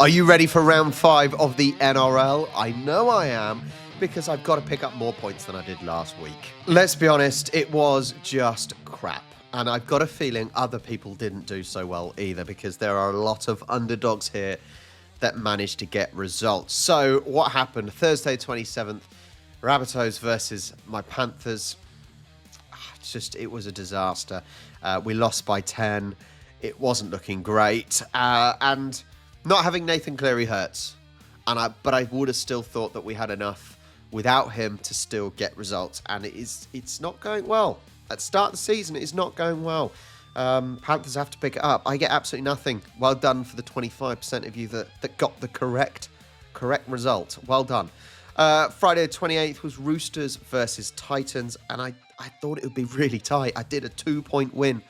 Are you ready for round 5 of the NRL? I know I am, because I've got to pick up more points than I did last week. Let's be honest, it was just crap. And I've got a feeling other people didn't do so well either, because there are a lot of underdogs here that managed to get results. So what happened? Thursday 27th, Rabbitohs versus my Panthers. It was a disaster. We lost by 10. It wasn't looking great. And not having Nathan Cleary hurts. But I would have still thought that we had enough without him to still get results. And it's not going well. At the start of the season, it is not going well. Panthers have to pick it up. I get absolutely nothing. Well done for the 25% of you that got the correct result. Well done. Friday the 28th was Roosters versus Titans, and I thought it would be really tight. I did a 2-point win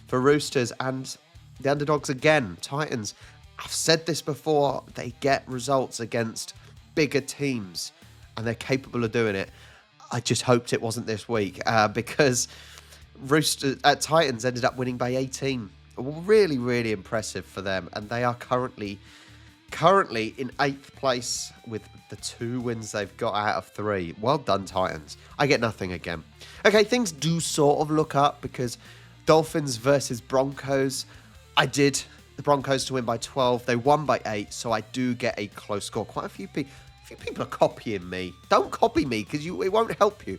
for Roosters, and the underdogs again, Titans. I've said this before, they get results against bigger teams, and they're capable of doing it. I just hoped it wasn't this week, because Titans ended up winning by 18. Really, really impressive for them, and they are currently in 8th place with the 2 wins they've got out of 3. Well done, Titans. I get nothing again. Okay, things do sort of look up, because Dolphins versus Broncos, I did the Broncos to win by 12. They won by 8, so I do get a close score. Quite a few people are copying me. Don't copy me, because it won't help you.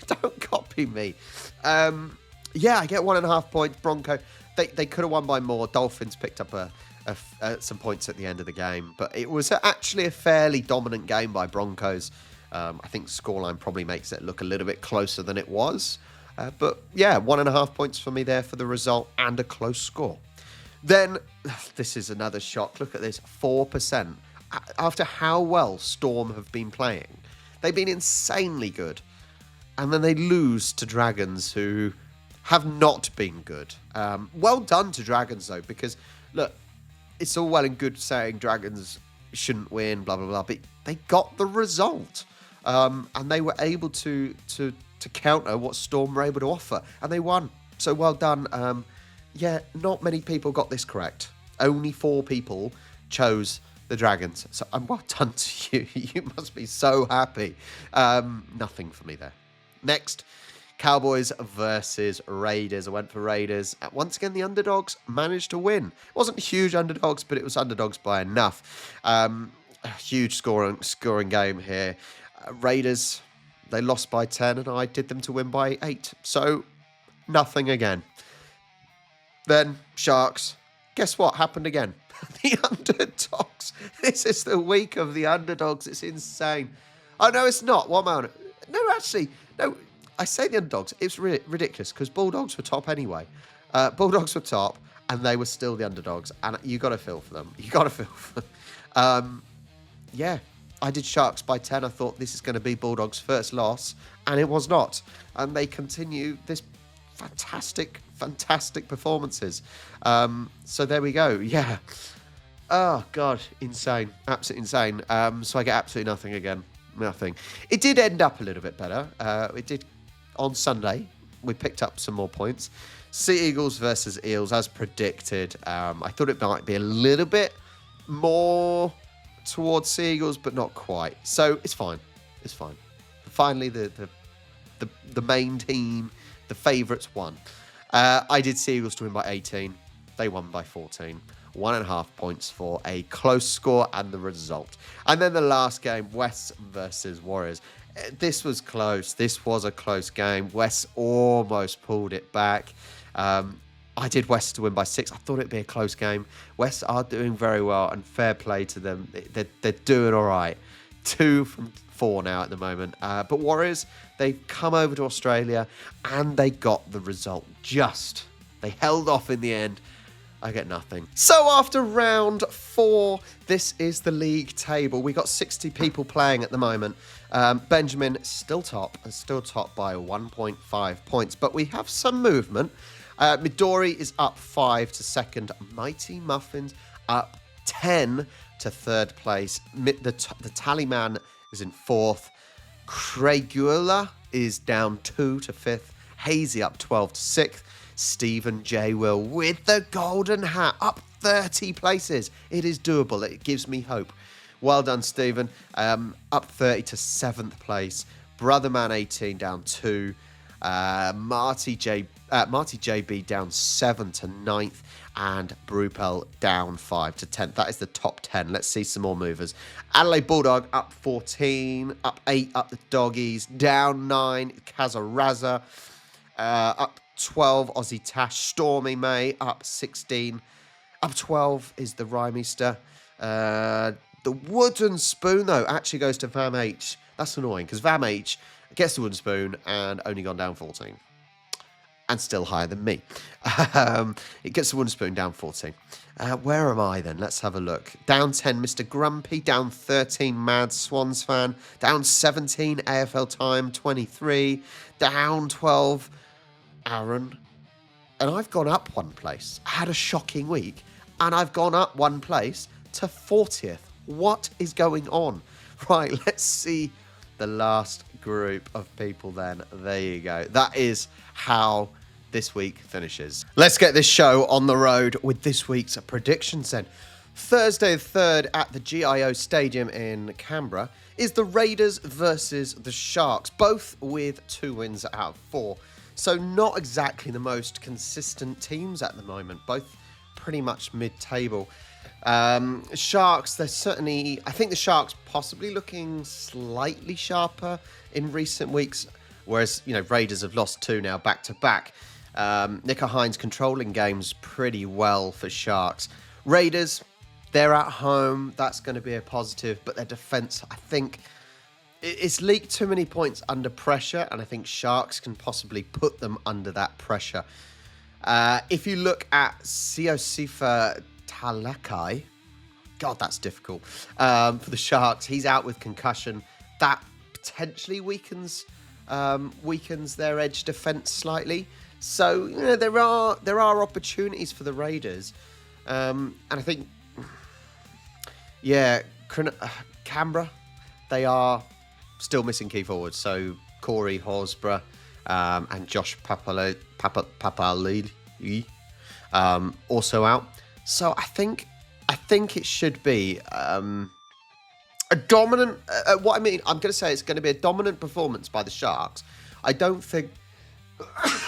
Don't copy me. Yeah, I get 1.5 points. Bronco, they could have won by more. Dolphins picked up some points at the end of the game, but it was actually a fairly dominant game by Broncos. I think scoreline probably makes it look a little bit closer than it was. But yeah, 1.5 points for me there for the result and a close score. Then, this is another shock. Look at this, 4%. After how well Storm have been playing, they've been insanely good. And then they lose to Dragons, who have not been good. Well done to Dragons, though, because, look, it's all well and good saying Dragons shouldn't win, blah, blah, blah, but they got the result. And they were able to counter what Storm were able to offer, and they won. So well done. Yeah, not many people got this correct. Only 4 people chose the Dragons. So well done to you. You must be so happy. Nothing for me there. Next, Cowboys versus Raiders. I went for Raiders. Once again, the underdogs managed to win. It wasn't huge underdogs, but it was underdogs by enough. A huge scoring game here. Raiders, they lost by 10, and I did them to win by 8. So, nothing again. Then, Sharks. Guess what happened again? The underdogs. This is the week of the underdogs. It's insane. Oh, no, it's not. What am I on? No, actually, no. I say the underdogs. It's ridiculous, because Bulldogs were top anyway. Bulldogs were top, and they were still the underdogs. And you got to feel for them. Yeah, I did Sharks by 10. I thought this is going to be Bulldogs' first loss, and it was not. And they continue this fantastic performances. So there we go. Yeah. Oh, God. Insane. Absolutely insane. So I get absolutely nothing again. Nothing. It did end up a little bit better. It did on Sunday. We picked up some more points. Sea Eagles versus Eels, as predicted. I thought it might be a little bit more towards Sea Eagles, but not quite. So it's fine. It's fine. Finally, the main team, the favourites, won. I did Sea Eagles to win by 18. They won by 14. 1.5 points for a close score and the result. And then the last game, West versus Warriors. This was close. This was a close game. West almost pulled it back. I did West to win by 6. I thought it'd be a close game. West are doing very well, and fair play to them. They're doing all right. 2 from 4 now at the moment. But Warriors, they've come over to Australia, and they got the result just. They held off in the end. I get nothing. So after round 4, this is the league table. We got 60 people playing at the moment. Benjamin still top by 1.5 points, but we have some movement. Midori is up 5 to second. Mighty Muffins up 10 to third place. The tally man is in 4th. Craigula is down 2 to 5th. Hazy up 12 to 6th. Stephen J. Will with the golden hat up 30 places. It is doable. It gives me hope. Well done, Stephen. Up 30 to 7th place. Brotherman 18 down 2. Marty JB down 7 to 9th. And Brupel down 5 to 10th. That is the top 10. Let's see some more movers. Adelaide Bulldog up 14. Up 8, up the Doggies. Down 9, Kazaraza. Up 12, Aussie Tash. Stormy May up 16. Up 12 is the Rhymester. The Wooden Spoon, though, actually goes to Vam H. That's annoying, because Vam H gets the Wooden Spoon and only gone down 14. And still higher than me. It gets the Wooden Spoon down 14. Where am I then? Let's have a look. Down 10, Mr. Grumpy. Down 13, Mad Swans fan. Down 17, AFL Time 23. Down 12, Aaron. And I've gone up 1 place. I had a shocking week. And I've gone up 1 place to 40th. What is going on? Right, let's see the last group of people then. There you go. That is how this week finishes. Let's get this show on the road with this week's predictions then. Thursday the 3rd at the GIO Stadium in Canberra is the Raiders versus the Sharks, both with 2 wins out of 4. So not exactly the most consistent teams at the moment, both pretty much mid-table. Sharks, they're certainly, I think the Sharks possibly looking slightly sharper in recent weeks, whereas, Raiders have lost 2 now back-to-back. Nico Hines controlling games pretty well for Sharks. Raiders, they're at home, that's going to be a positive, but their defence, I think, it's leaked too many points under pressure, and I think Sharks can possibly put them under that pressure. If you look at Siosifa Talakai, God, that's difficult, for the Sharks, he's out with concussion. That potentially weakens their edge defence slightly. So, there are opportunities for the Raiders. And I think, Canberra, they are still missing key forwards. So, Corey Horsburgh and Josh Papali'i also out. So, I think it should be a dominant... I'm going to say it's going to be a dominant performance by the Sharks. I don't think...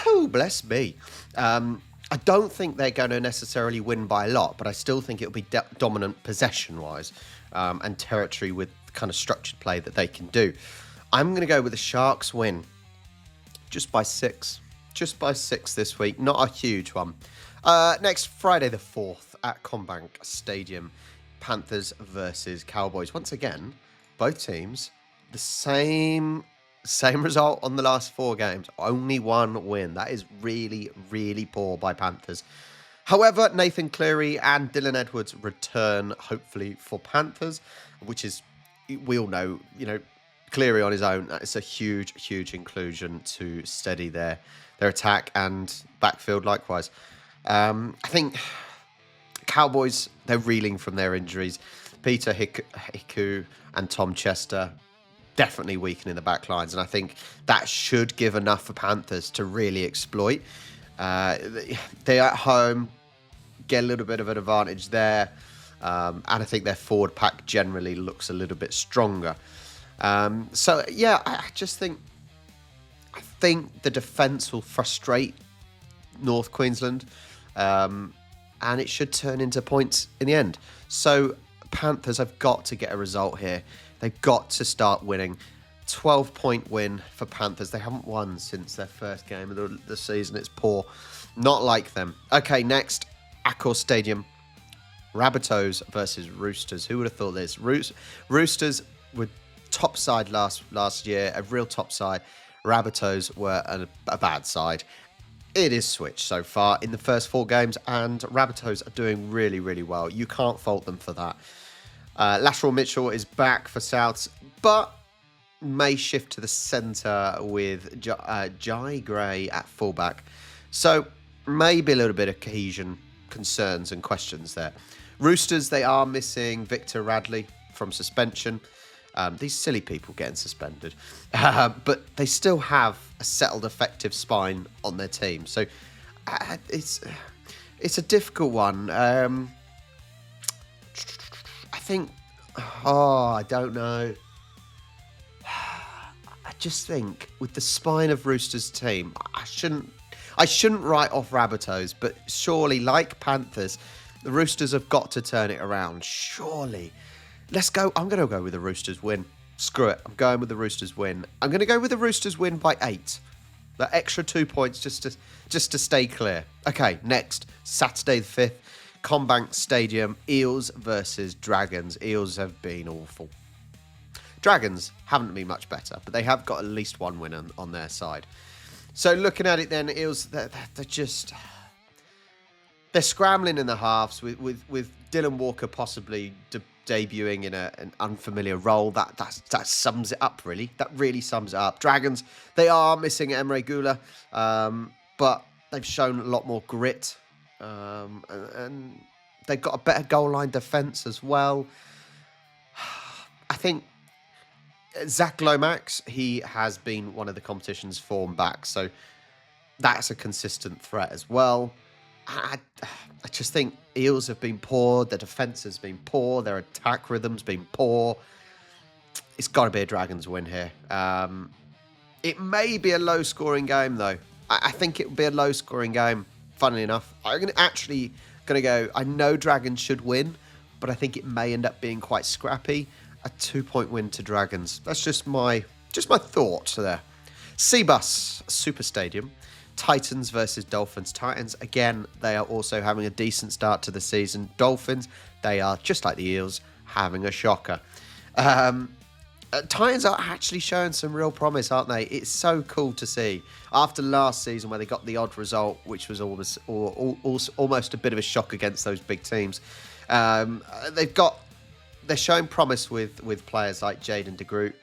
Oh, bless me. I don't think they're going to necessarily win by a lot, but I still think it'll be dominant possession-wise and territory with kind of structured play that they can do. I'm going to go with the Sharks win just by 6. Just by 6 this week. Not a huge one. Next Friday the 4th at CommBank Stadium, Panthers versus Cowboys. Once again, both teams, the same result on the last 4 games. Only 1 win. That is really, really poor by Panthers. However, Nathan Cleary and Dylan Edwards return, hopefully, for Panthers, which is, we all know, Cleary on his own, it's a huge, huge inclusion to steady their attack and backfield likewise. I think Cowboys, they're reeling from their injuries. Peter Hiku and Tom Chester definitely weakening the back lines, and I think that should give enough for Panthers to really exploit. They're at home, get a little bit of an advantage there, and I think their forward pack generally looks a little bit stronger. I just think the defence will frustrate North Queensland, and it should turn into points in the end. So Panthers have got to get a result here. They've got to start winning. 12-point win for Panthers. They haven't won since their first game of the season. It's poor. Not like them. Okay, next, Accor Stadium. Rabbitohs versus Roosters. Who would have thought this? Roosters were top side last year, a real top side. Rabbitohs were a bad side. It is switched so far in the first 4 games, and Rabbitohs are doing really, really well. You can't fault them for that. Lateral Mitchell is back for Souths, but may shift to the centre with Jai Gray at fullback. So maybe a little bit of cohesion concerns and questions there. Roosters, they are missing Victor Radley from suspension. These silly people getting suspended. But they still have a settled, effective spine on their team. So it's a difficult one. I think, I don't know. I just think with the spine of Roosters' team, I shouldn't write off Rabbitohs, but surely, like Panthers, the Roosters have got to turn it around. Surely. Let's go. I'm going to go with the Roosters win. Screw it. I'm going with the Roosters win. I'm going to go with the Roosters win by 8. That extra 2 points just to stay clear. Okay, next. Saturday the 5th. Combank Stadium. Eels versus Dragons. Eels have been awful. Dragons haven't been much better, but they have got at least one win on their side. So looking at it then, Eels, they're scrambling in the halves with Dylan Walker possibly debuting in an unfamiliar role. That sums it up, really. That really sums it up. Dragons, they are missing Emre Gula, but they've shown a lot more grit, and they've got a better goal line defence as well. I think Zach Lomax, he has been one of the competition's form backs, so that's a consistent threat as well. I just think Eels have been poor, their defence has been poor, their attack rhythm's been poor. It's got to be a Dragons win here. It may be a low-scoring game, though. I think it will be a low-scoring game, funnily enough. I'm actually going to go, I know Dragons should win, but I think it may end up being quite scrappy. A 2-point win to Dragons. That's just my thoughts there. Seabus Super Stadium. Titans versus Dolphins. Titans, again, they are also having a decent start to the season. Dolphins, they are, just like the Eels, having a shocker. Titans are actually showing some real promise, aren't they? It's so cool to see. After last season where they got the odd result, which was almost a bit of a shock against those big teams, they're showing promise with players like Jaden de Groot,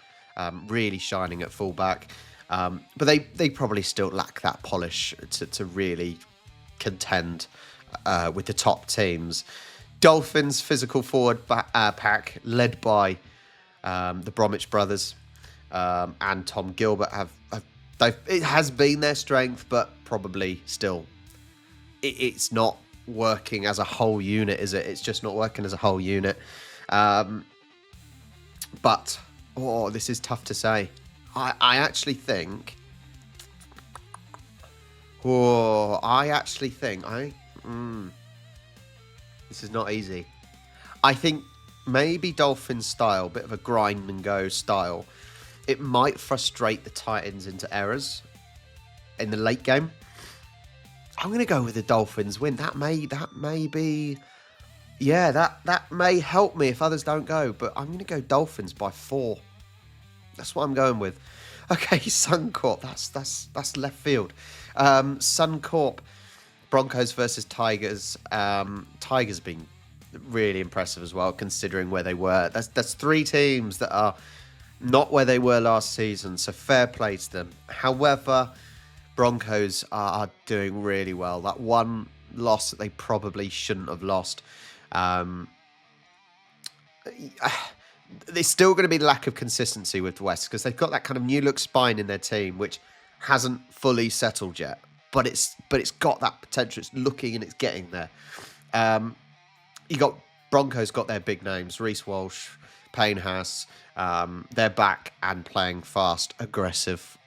really shining at fullback. But they probably still lack that polish to really contend with the top teams. Dolphins physical forward pack led by the Bromwich brothers and Tom Gilbert it has been their strength, but probably still it's not working as a whole unit, is it? It's just not working as a whole unit. But this is tough to say. I actually think this is not easy. I think maybe Dolphins style, bit of a grind and go style, it might frustrate the Titans into errors in the late game. I'm going to go with the Dolphins win. That may be, yeah, that may help me if others don't go, but I'm going to go Dolphins by 4. That's what I'm going with. Okay, Suncorp. That's left field. Suncorp, Broncos versus Tigers. Tigers been really impressive as well, considering where they were. That's 3 teams that are not where they were last season, so fair play to them. However, Broncos are doing really well. That one loss that they probably shouldn't have lost. There's still going to be lack of consistency with West because they've got that kind of new look spine in their team, which hasn't fully settled yet. But it's got that potential. It's looking and it's getting there. Broncos got their big names: Reece Walsh, Payne Haas. They're back and playing fast, aggressive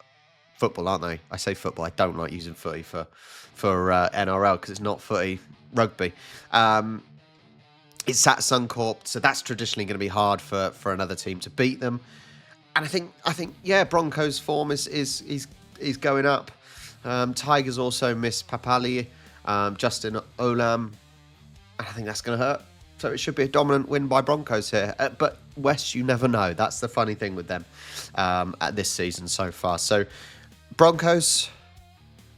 football, aren't they? I say football. I don't like using footy for NRL because it's not footy, rugby. It's at Suncorp, so that's traditionally going to be hard for another team to beat them. And I think yeah, Broncos' form is going up. Tigers also miss Papali, Justin Olam, and I think that's going to hurt. So it should be a dominant win by Broncos here. But West, you never know. That's the funny thing with them at this season so far. So Broncos,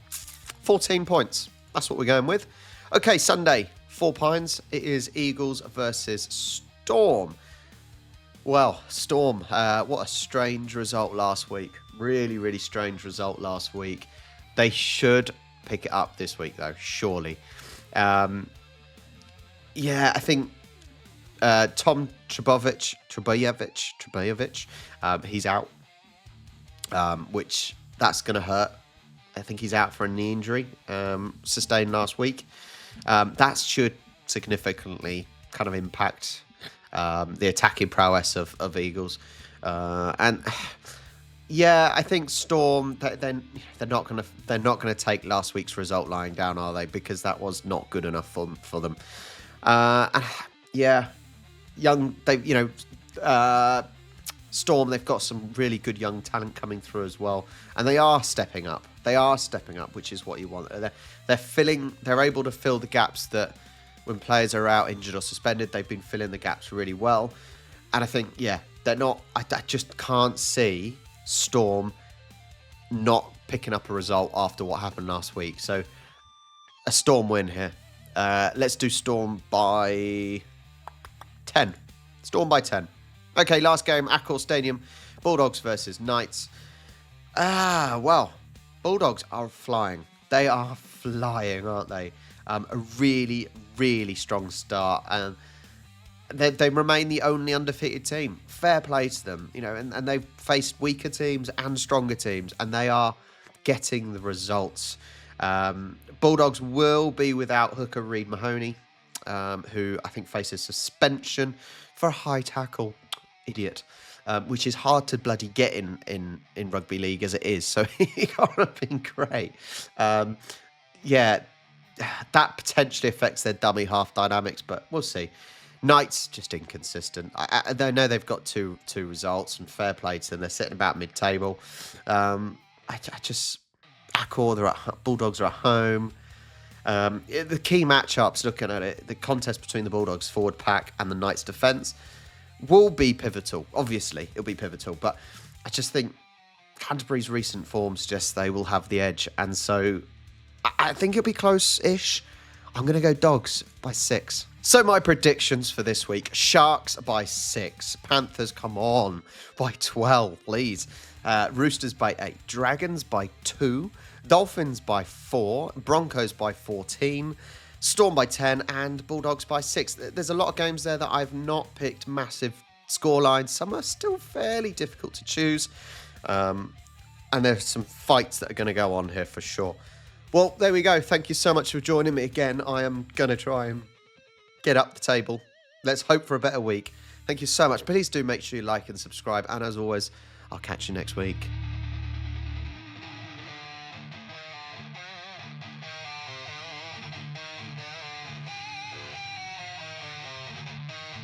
14 points. That's what we're going with. Okay, Sunday, 4 Pines. It is Eagles versus Storm. Well, Storm, what a strange result last week. Really, really strange result last week. They should pick it up this week, though, surely. Yeah, I think Tom Trebojevic, he's out, which that's going to hurt. I think he's out for a knee injury sustained last week. That should significantly kind of impact the attacking prowess of Eagles. And yeah, I think Storm. Then they're not gonna take last week's result lying down, are they? Because that was not good enough for them. And yeah, Storm. They've got some really good young talent coming through as well, and they are stepping up. Which is what you want. They're able to fill the gaps that when players are out, injured or suspended, they've been filling the gaps really well. And I think, yeah, they're not. I just can't see Storm not picking up a result after what happened last week. So a Storm win here. Let's do Storm by 10. Storm by 10. Okay, last game, Accor Stadium, Bulldogs versus Knights. Well, Bulldogs are flying. They are flying, aren't they? A really, really strong start. And they remain the only undefeated team. Fair play to them, and they've faced weaker teams and stronger teams, and they are getting the results. Bulldogs will be without hooker Reid Mahoney, who I think faces suspension for a high tackle. Idiot. Which is hard to bloody get in rugby league as it is. So he can't have been great. Yeah, that potentially affects their dummy half dynamics, but we'll see. Knights just inconsistent. I know they've got two results, and fair play to them. They're sitting about mid-table. Bulldogs are at home. The key matchups, looking at it, the contest between the Bulldogs forward pack and the Knights defence will be pivotal. Obviously, it'll be pivotal, but I just think Canterbury's recent form suggests they will have the edge, and so I think it'll be close-ish. I'm going to go Dogs by 6. So my predictions for this week: Sharks by 6, Panthers, come on, by 12, please. Roosters by 8, Dragons by 2, Dolphins by 4, Broncos by 14, Storm by 10, and Bulldogs by 6. There's a lot of games there that I've not picked massive scorelines. Some are still fairly difficult to choose. And there's some fights that are going to go on here for sure. Well, there we go. Thank you so much for joining me again. I am going to try and get up the table. Let's hope for a better week. Thank you so much. Please do make sure you like and subscribe. And as always, I'll catch you next week.